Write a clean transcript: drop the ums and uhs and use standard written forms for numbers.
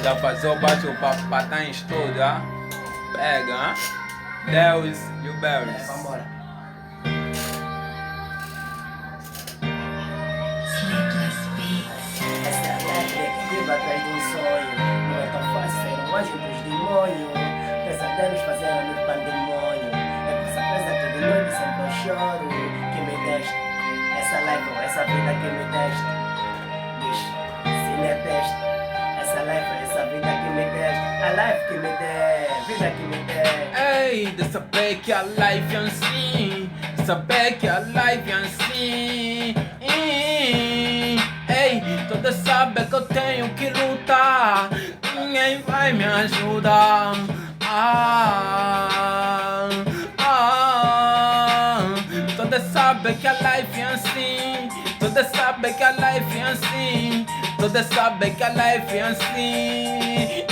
Tá fazer o bate-papo pra tá em estúdio, ah? Pega, ah? Deus e o Berries. Vambora. Essa é a letra que vive atrás de um sonho. Não é tão fácil ser um anjo entre os demônios. Pesadelos fazendo-me pandemônio. É com essa presa que de noite sempre eu choro. Que me deste essa life, essa vida que me deste. Diz, se detesta. Essa life, essa vida que me deste. A life que me der, vida que me der. Ei, de saber que a life é assim, saber que a life é assim. Ei, toda sabe que eu tenho que lutar, ninguém vai me ajudar. Toda sabe que a life é assim, toda sabe que a life é assim, toda sabe que a life é assim.